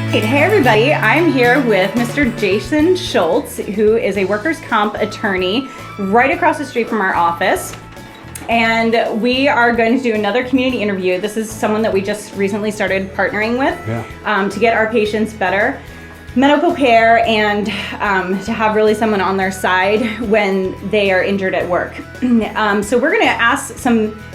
Hey everybody, I'm here with Mr. Jason Schultz, who is a workers' comp attorney right across the street from our office. And we are going to do another community interview. This is someone that we just recently started partnering with to get our patients better medical care and to have really someone on their side when they are injured at work. So we're going to ask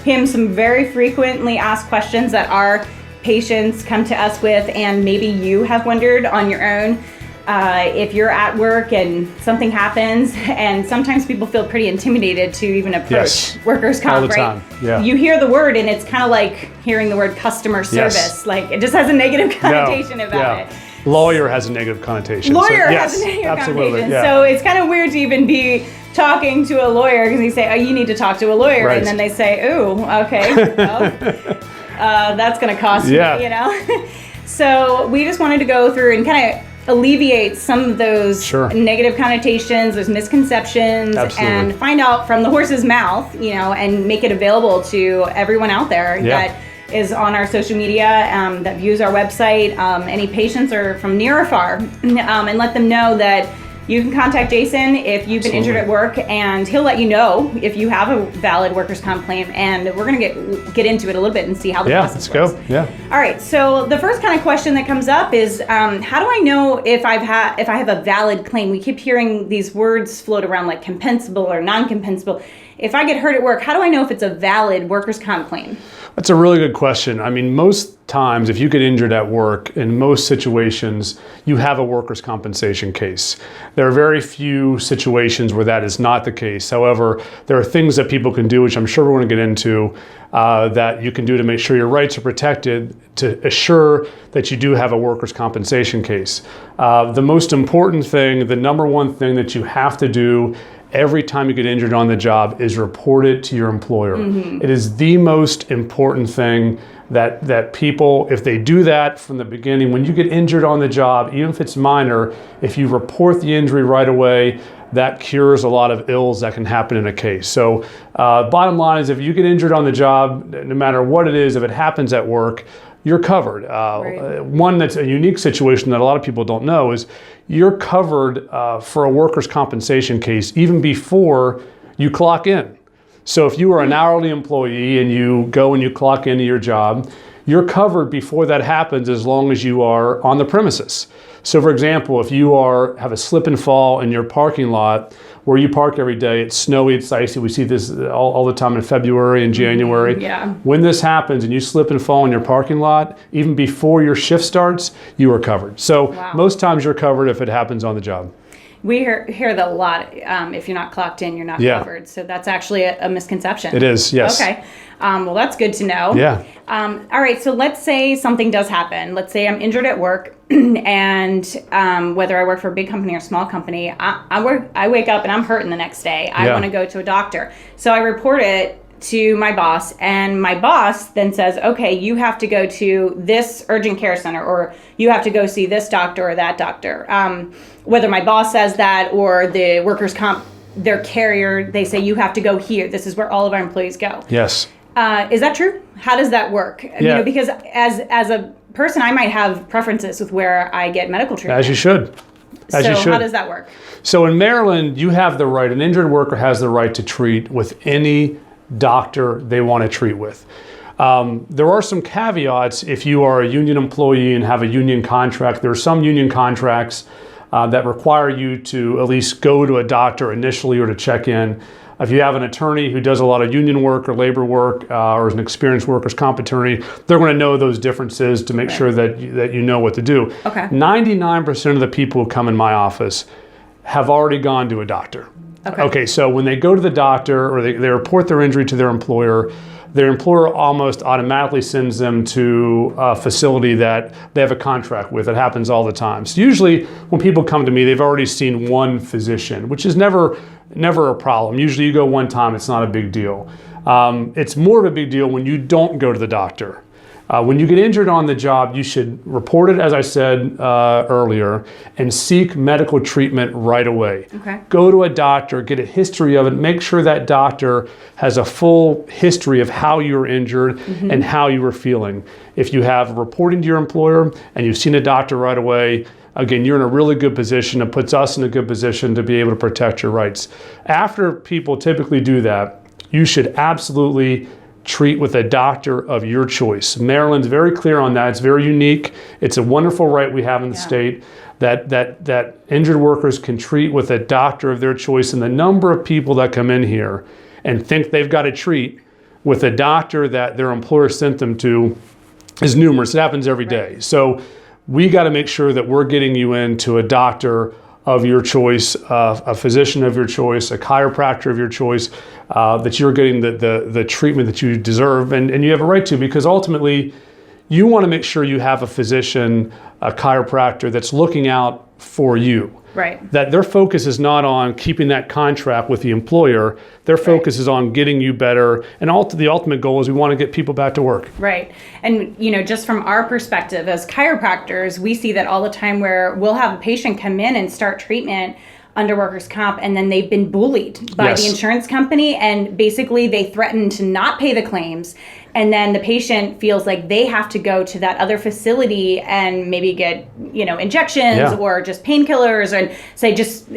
him some very frequently asked questions that our patients come to us with, and maybe you have wondered on your own if you're at work and something happens, and sometimes people feel pretty intimidated to even approach workers' comp, all the right? time. Yeah. You hear the word and it's kind of like hearing the word customer service. Like it just has a negative connotation about it. Lawyer has a negative connotation. Lawyer has a negative connotation. Yeah. So it's kind of weird to even be talking to a lawyer because they say, oh, you need to talk to a lawyer. Right. And then they say, ooh, okay, well, that's going to cost me, you know? So we just wanted to go through and kind of alleviate some of those negative connotations, those misconceptions, and find out from the horse's mouth, you know, and make it available to everyone out there that is on our social media, that views our website, any patients are from near or far, and let them know that you can contact Jason if you've been injured at work, and he'll let you know if you have a valid workers' comp claim. And we're going to get into it a little bit and see how the process works. Let's go. All right. So the first kind of question that comes up is, how do I know if I have a valid claim? We keep hearing these words float around like compensable or non-compensable. If I get hurt at work, how do I know if it's a valid workers' comp claim? That's a really good question. I mean, most times if you get injured at work, in most situations, you have a workers' compensation case. There are very few situations where that is not the case. However, there are things that people can do, which I'm sure we're going to get into, that you can do to make sure your rights are protected, to assure that you do have a workers' compensation case. The most important thing, the number one thing that you have to do every time you get injured on the job is report it to your employer. It is the most important thing that people, if they do that from the beginning, when you get injured on the job, even if it's minor, if you report the injury right away, that cures a lot of ills that can happen in a case. So bottom line is, if you get injured on the job, no matter what it is, if it happens at work, you're covered. One that's a unique situation that a lot of people don't know is you're covered for a workers' compensation case even before you clock in. So if you are an hourly employee and you go and you clock into your job, you're covered before that happens as long as you are on the premises. So for example, if you have a slip and fall in your parking lot where you park every day, it's snowy, it's icy, we see this all the time in February and January. When this happens and you slip and fall in your parking lot, even before your shift starts, you are covered. So most times you're covered if it happens on the job. We hear that a lot. If you're not clocked in, you're not covered. So that's actually a misconception. It is, yes. Okay. Well, that's good to know. Yeah. All right. So let's say something does happen. Let's say I'm injured at work, and whether I work for a big company or small company, I wake up and I'm hurting the next day. I want to go to a doctor. So I report it to my boss, and my boss then says, okay, you have to go to this urgent care center, or you have to go see this doctor or that doctor. Whether my boss says that or the workers' comp, their carrier, they say you have to go here. This is where all of our employees go. Yes. Is that true? How does that work? You know, because as a person, I might have preferences with where I get medical treatment. As you should. How does that work? So in Maryland, you have the right, an injured worker has the right to treat with any doctor they want to treat with. There are some caveats if you are a union employee and have a union contract. There are some union contracts that require you to at least go to a doctor initially or to check in. If you have an attorney who does a lot of union work or labor work or is an experienced workers' comp attorney, they're going to know those differences to make sure that you know what to do. 99% of the people who come in my office have already gone to a doctor. Okay, so when they go to the doctor or they report their injury to their employer almost automatically sends them to a facility that they have a contract with. It happens all the time. So usually when people come to me, they've already seen one physician, which is never a problem. Usually you go one time, it's not a big deal. It's more of a big deal when you don't go to the doctor. When you get injured on the job, you should report it, as I said earlier, and seek medical treatment right away. Okay. Go to a doctor, get a history of it, make sure that doctor has a full history of how you were injured and how you were feeling. If you have reporting to your employer and you've seen a doctor right away, again, you're in a really good position. It puts us in a good position to be able to protect your rights. After people typically do that, you should absolutely treat with a doctor of your choice. Maryland's very clear on that. It's very unique. It's a wonderful right we have in the state that injured workers can treat with a doctor of their choice. And the number of people that come in here and think they've got to treat with a doctor that their employer sent them to is numerous. It happens every day. So we got to make sure that we're getting you into a doctor of your choice, a physician of your choice, a chiropractor of your choice, that you're getting the treatment that you deserve and you have a right to, because ultimately you want to make sure you have a physician, a chiropractor that's looking out for you. Right. That their focus is not on keeping that contract with the employer. Their focus is on getting you better. And the ultimate goal is we want to get people back to work. Right. And, just from our perspective as chiropractors, we see that all the time where we'll have a patient come in and start treatment under workers' comp, and then they've been bullied by the insurance company, and basically they threaten to not pay the claims. And then the patient feels like they have to go to that other facility and maybe get, injections or just painkillers, and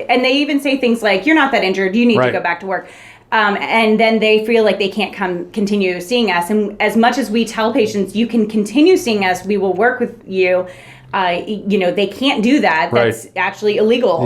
and they even say things like, "You're not that injured. You need to go back to work." And then they feel like they can't continue seeing us. And as much as we tell patients, you can continue seeing us, we will work with you. They can't do that. That's actually illegal,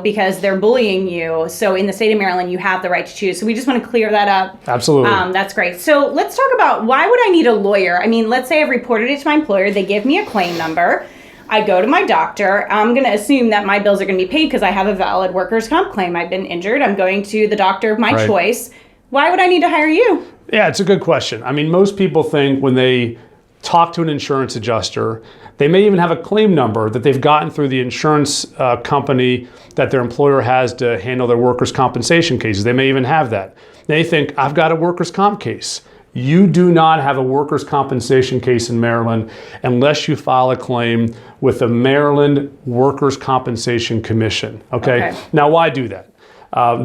because they're bullying you. So in the state of Maryland, you have the right to choose. So we just want to clear that up. Absolutely. That's great. So let's talk about, why would I need a lawyer? I mean, let's say I've reported it to my employer. They give me a claim number. I go to my doctor. I'm going to assume that my bills are going to be paid because I have a valid workers' comp claim. I've been injured. I'm going to the doctor of my choice. Why would I need to hire you? Yeah, it's a good question. I mean, most people think when they talk to an insurance adjuster, they may even have a claim number that they've gotten through the insurance company that their employer has to handle their workers' compensation cases. They may even have that. They think, I've got a workers' comp case. You do not have a workers' compensation case in Maryland unless you file a claim with the Maryland Workers' Compensation Commission. Okay? Now, why do that?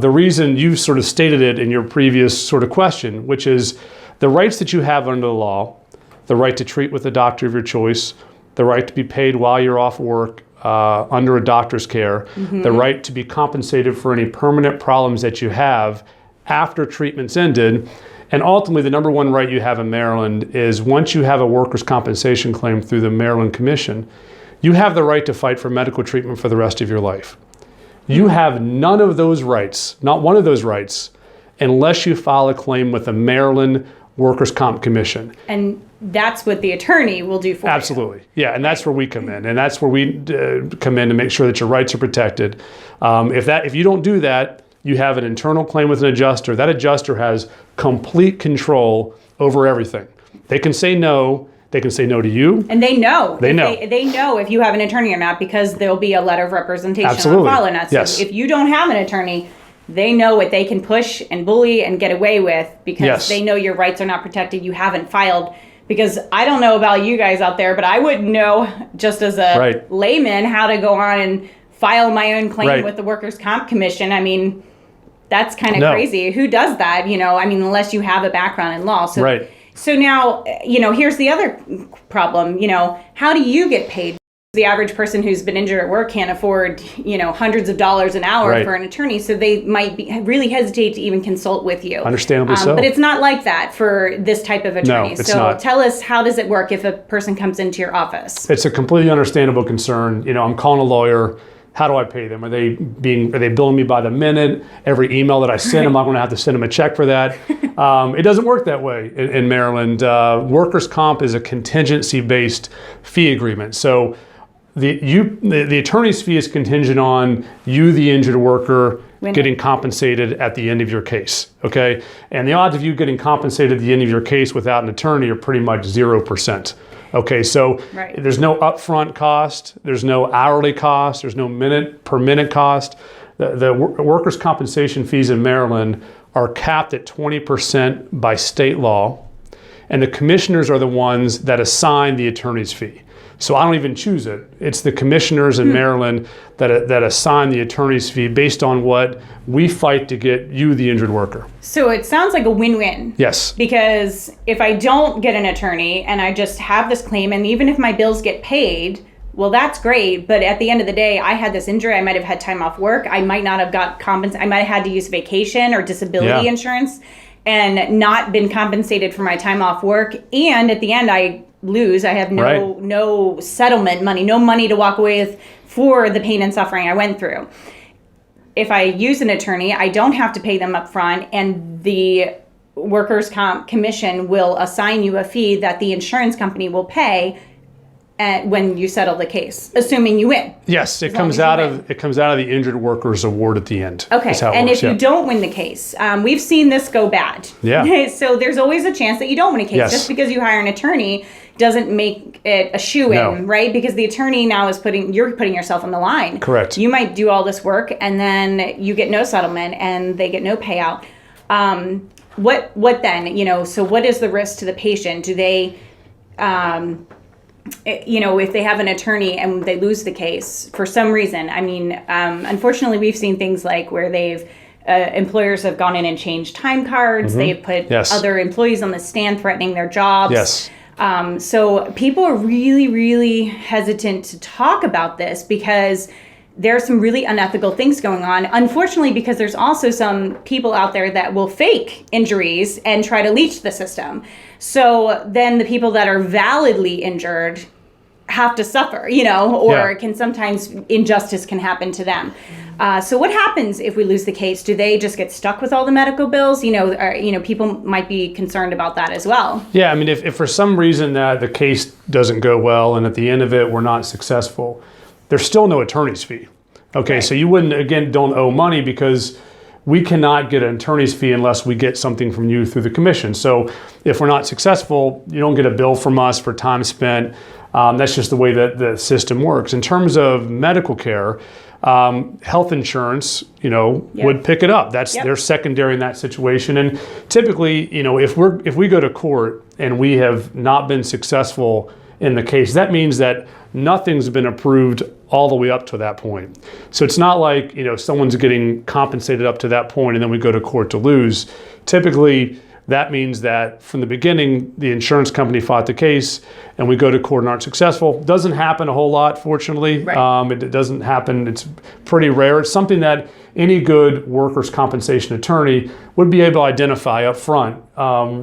The reason you sort of stated it in your previous sort of question, which is the rights that you have under the law, the right to treat with a doctor of your choice, the right to be paid while you're off work under a doctor's care, the right to be compensated for any permanent problems that you have after treatment's ended, and ultimately the number one right you have in Maryland is once you have a workers' compensation claim through the Maryland Commission, you have the right to fight for medical treatment for the rest of your life. You have none of those rights, not one of those rights, unless you file a claim with the Maryland Workers' Comp Commission. And that's what the attorney will do for you. Absolutely. Yeah, and that's where we come in. And that's where we come in to make sure that your rights are protected. If you don't do that, you have an internal claim with an adjuster. That adjuster has complete control over everything. They can say no. They can say no to you. And they know. They know. They know if you have an attorney or not, because there'll be a letter of representation Absolutely. on file or not. So if you don't have an attorney, they know what they can push and bully and get away with, because they know your rights are not protected. You haven't filed. Because I don't know about you guys out there, but I wouldn't know, just as a layman, how to go on and file my own claim with the Workers' Comp Commission. I mean, that's kind of crazy. Who does that? Unless you have a background in law. So, so now, here's the other problem. How do you get paid? The average person who's been injured at work can't afford, hundreds of dollars an hour for an attorney, so they might really hesitate to even consult with you. Understandably so. But it's not like that for this type of attorney. No, it's so not. Tell us, how does it work if a person comes into your office? It's a completely understandable concern. I'm calling a lawyer. How do I pay them? Are they billing me by the minute? Every email that I send them, I'm going to have to send them a check for that. It doesn't work that way in Maryland. Workers' comp is a contingency-based fee agreement. So the attorney's fee is contingent on you, the injured worker, getting compensated at the end of your case. Okay, and the odds of you getting compensated at the end of your case without an attorney are pretty much 0%. Okay, so there's no upfront cost, there's no hourly cost, there's no minute per minute cost. The workers' compensation fees in Maryland are capped at 20% by state law, and the commissioners are the ones that assign the attorney's fee. So I don't even choose it. It's the commissioners in Maryland that assign the attorney's fee based on what we fight to get you, the injured worker. So it sounds like a win-win. Yes. Because if I don't get an attorney and I just have this claim, and even if my bills get paid, well, that's great. But at the end of the day, I had this injury. I might have had time off work. I might not have got compensated. I might have had to use vacation or disability insurance and not been compensated for my time off work. And at the end, I lose. I have no settlement money, no money to walk away with for the pain and suffering I went through. If I use an attorney, I don't have to pay them up front, and the workers' comp commission will assign you a fee that the insurance company will pay when you settle the case, assuming you win. Yes, it comes out of the injured workers award at the end. Okay, and if you don't win the case, we've seen this go bad. Yeah. So there's always a chance that you don't win a case. Yes. Just because you hire an attorney doesn't make it a shoo-in, right? Because the attorney now is you're putting yourself on the line. Correct. You might do all this work and then you get no settlement and they get no payout. What then? So what is the risk to the patient? Do they if they have an attorney and they lose the case for some reason? I mean, unfortunately, we've seen things like where employers have gone in and changed time cards. They've put other employees on the stand threatening their jobs. Yes. So people are really, really hesitant to talk about this because there are some really unethical things going on. Unfortunately, because there's also some people out there that will fake injuries and try to leech the system. So then the people that are validly injured have to suffer, or can sometimes injustice can happen to them. So what happens if we lose the case? Do they just get stuck with all the medical bills? People might be concerned about that as well. Yeah, I mean, if for some reason that the case doesn't go well and at the end of it we're not successful, there's still no attorney's fee. Okay, right. So you don't owe money because we cannot get an attorney's fee unless we get something from you through the commission. So if we're not successful, you don't get a bill from us for time spent. That's just the way that the system works. In terms of medical care, health insurance, would pick it up. They're secondary in that situation. And typically, if we go to court and we have not been successful in the case, that means that nothing's been approved all the way up to that point. So it's not like, someone's getting compensated up to that point and then we go to court to lose. Typically, that means that from the beginning, the insurance company fought the case and we go to court and aren't successful. Doesn't happen a whole lot, fortunately. Right. It doesn't happen. It's pretty rare. It's something that any good workers' compensation attorney would be able to identify up front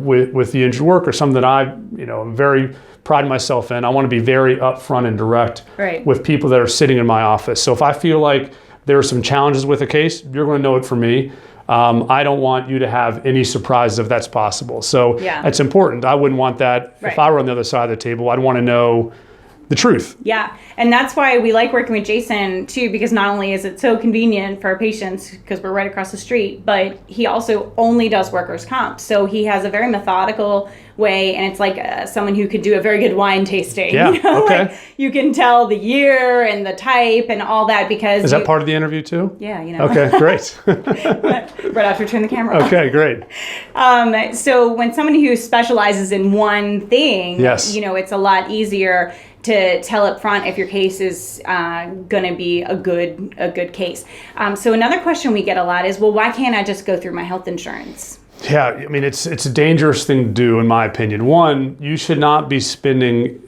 with the injured worker, something that I'm very pride myself in. I want to be very upfront and direct with people that are sitting in my office. So if I feel like there are some challenges with a case, you're going to know it from me. I don't want you to have any surprises if that's possible. So it's important. I wouldn't want that. If I were on the other side of the table, I'd want to know the truth. Yeah, and that's why we like working with Jason too, because not only is it so convenient for our patients because we're right across the street, but he also only does workers' comp. So he has a very methodical way, and it's like someone who could do a very good wine tasting. Yeah, okay. Like you can tell the year and the type and all that because... Is that part of the interview too? Yeah, Okay, great. Right after turn the camera off. Okay, great. So when somebody who specializes in one thing, it's a lot easier to tell up front if your case is going to be a good case. So another question we get a lot is, well, why can't I just go through my health insurance? Yeah, I mean, it's a dangerous thing to do, in my opinion. One, you should not be spending,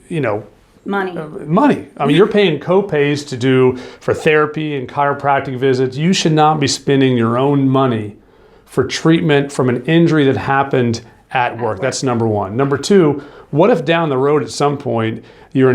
money. I mean, you're paying co-pays for therapy and chiropractic visits. You should not be spending your own money for treatment from an injury that happened at work. That's number one. Number two, what if down the road at some point your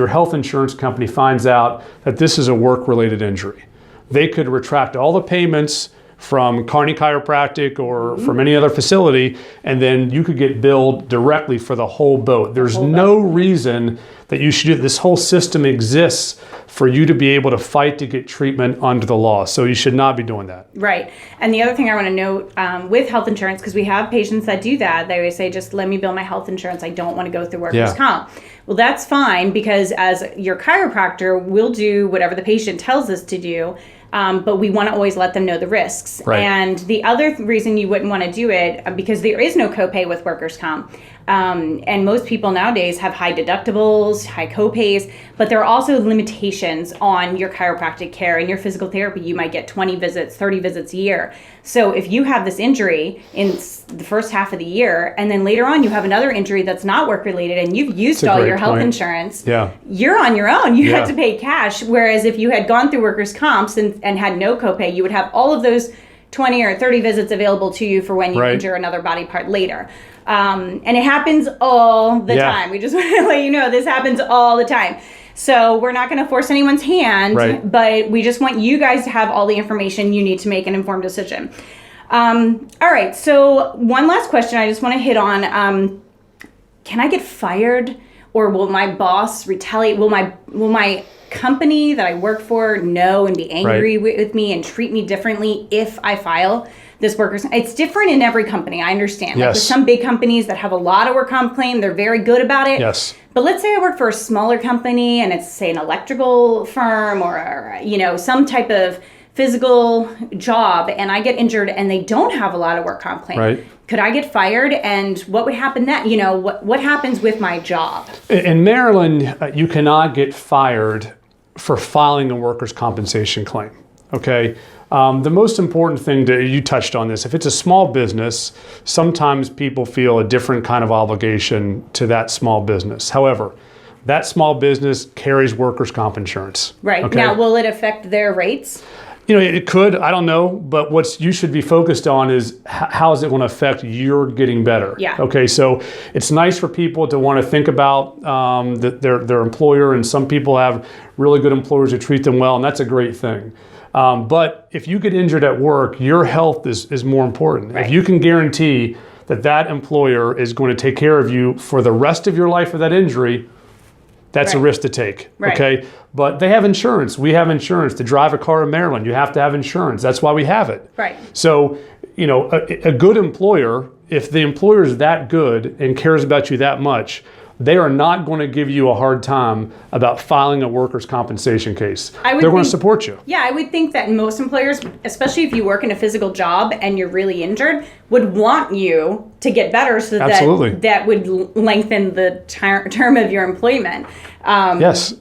health insurance company finds out that this is a work-related injury? They could retract all the payments from Kearney Chiropractic or from any other facility, and then you could get billed directly for the whole boat. There's no reason that you should do this. Whole system exists for you to be able to fight to get treatment under the law. So you should not be doing that. Right. And the other thing I want to note with health insurance, because we have patients that do that, they always say, just let me bill my health insurance. I don't want to go through workers' comp. Well, that's fine, because as your chiropractor, we'll do whatever the patient tells us to do. But we want to always let them know the risks. Right. And the other reason you wouldn't want to do it, because there is no copay with workers' comp, And most people nowadays have high deductibles, high copays, but there are also limitations on your chiropractic care and your physical therapy. You might get 20 visits, 30 visits a year. So if you have this injury in the first half of the year, and then later on you have another injury that's not work-related, and you've used all your health insurance, you're on your own. You have to pay cash. Whereas if you had gone through workers' comps and had no copay, you would have all of those 20 or 30 visits available to you for when you injure another body part later. And it happens all the time. We just want to let you know this happens all the time. So we're not going to force anyone's hand, but we just want you guys to have all the information you need to make an informed decision. All right. So one last question I just want to hit on. Can I get fired, or will my boss retaliate? Will my company that I work for know and be angry with me and treat me differently if I file this workers? It's different in every company. I understand. Like there's some big companies that have a lot of work comp claim. They're very good about it. Yes. But let's say I work for a smaller company and it's, say, an electrical firm or some type of physical job, and I get injured and they don't have a lot of work comp claim. Right. Could I get fired, and what would happen then? What happens with my job? In Maryland, you cannot get fired for filing a workers' compensation claim. Okay. The most important thing you touched on this, if it's a small business, sometimes people feel a different kind of obligation to that small business. However, that small business carries workers' comp insurance. Right. Okay? Now, will it affect their rates? It could, I don't know, but what you should be focused on is how is it going to affect your getting better? Yeah. Okay, so it's nice for people to want to think about their employer, and some people have really good employers who treat them well, and that's a great thing. But if you get injured at work, your health is more important. Right. If you can guarantee that employer is going to take care of you for the rest of your life with that injury, that's a risk to take, okay? But they have insurance. We have insurance. To drive a car in Maryland, you have to have insurance. That's why we have it. Right. So, a good employer, if the employer is that good and cares about you that much, they are not going to give you a hard time about filing a workers' compensation case. They're going to support you. Yeah, I would think that most employers, especially if you work in a physical job and you're really injured, would want you to get better so that would lengthen the term of your employment.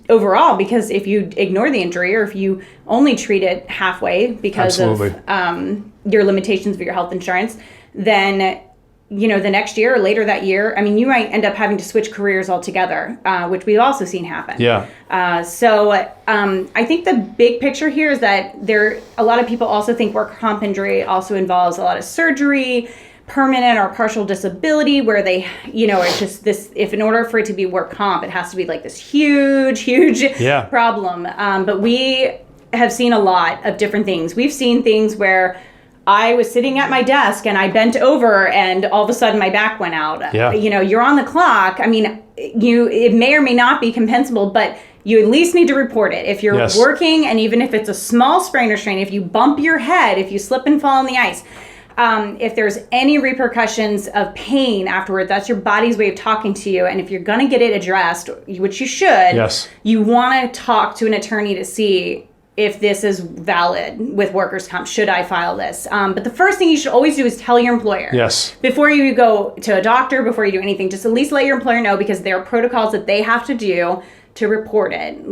Overall, because if you ignore the injury or if you only treat it halfway because of your limitations of your health insurance, then the next year or later that year, you might end up having to switch careers altogether, which we've also seen happen. Yeah. So I think the big picture here is that a lot of people also think work comp injury also involves a lot of surgery, permanent or partial disability, where they, it's just this, if in order for it to be work comp, it has to be like this huge problem. But we have seen a lot of different things. We've seen things where I was sitting at my desk and I bent over and all of a sudden my back went out. Yeah. You're on the clock. It may or may not be compensable, but you at least need to report it. If you're working, and even if it's a small sprain or strain, if you bump your head, if you slip and fall on the ice, if there's any repercussions of pain afterward, that's your body's way of talking to you. And if you're going to get it addressed, which you should, you want to talk to an attorney to see if this is valid with workers' comp. Should I file this? But the first thing you should always do is tell your employer. Yes. Before you go to a doctor, before you do anything, just at least let your employer know, because there are protocols that they have to do to report it,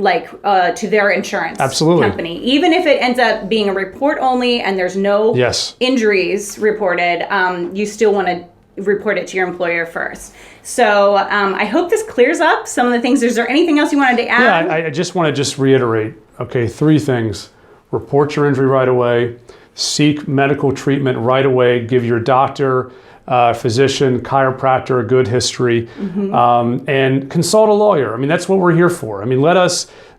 to their insurance company. Even if it ends up being a report only and there's no injuries reported, you still want to report it to your employer first. So I hope this clears up some of the things. Is there anything else you wanted to add? Yeah, I just want to reiterate. Okay, 3 things. Report your injury right away. Seek medical treatment right away. Give your doctor, physician, chiropractor a good history. And consult a lawyer. That's what we're here for.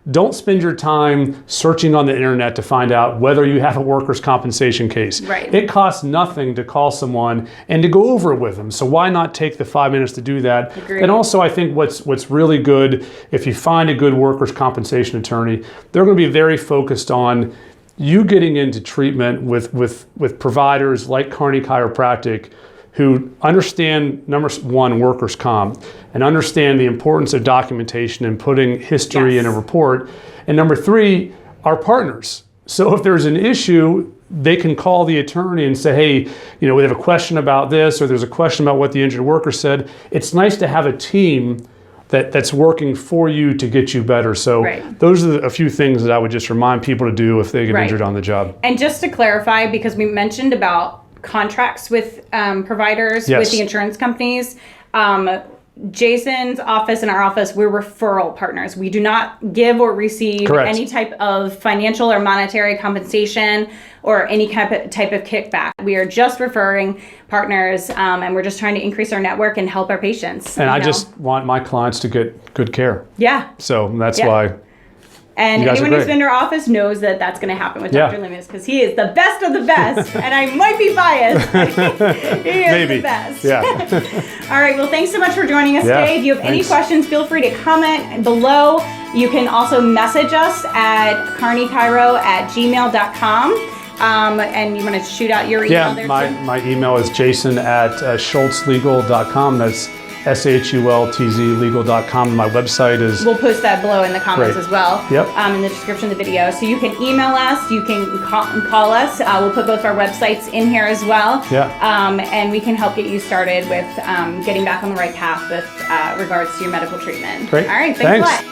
Don't spend your time searching on the internet to find out whether you have a workers' compensation case. Right. It costs nothing to call someone and to go over it with them. So why not take the 5 minutes to do that? Agreed. And also, I think what's really good, if you find a good workers' compensation attorney, they're going to be very focused on you getting into treatment with providers like Kearney Chiropractic, who understand, number one, workers' comp, and understand the importance of documentation and putting history in a report. And number 3, our partners. So if there's an issue, they can call the attorney and say, hey, we have a question about this, or there's a question about what the injured worker said. It's nice to have a team that's working for you to get you better. So those are a few things that I would just remind people to do if they get injured on the job. And just to clarify, because we mentioned about contracts with providers, with the insurance companies, Jason's office and our office, we're referral partners. We do not give or receive any type of financial or monetary compensation or any type of kickback. We are just referring partners, and we're just trying to increase our network and help our patients. And I just want my clients to get good care. Yeah. So that's why. And anyone who's been to our office knows that that's going to happen with Dr. Loomis, because he is the best of the best. And I might be biased, but he is the best. Yeah. All right. Well, thanks so much for joining us today. If you have any questions, feel free to comment below. You can also message us at carneychiro@gmail.com. And you want to shoot out your email there too? My email is jason@schultzlegal.com. That's SHULTZ legal.com. My website is... We'll post that below in the comments as well. Yep. In the description of the video. So you can email us, you can call us. We'll put both our websites in here as well. Yeah. And we can help get you started with getting back on the right path with regards to your medical treatment. Great. All right. Thanks a lot.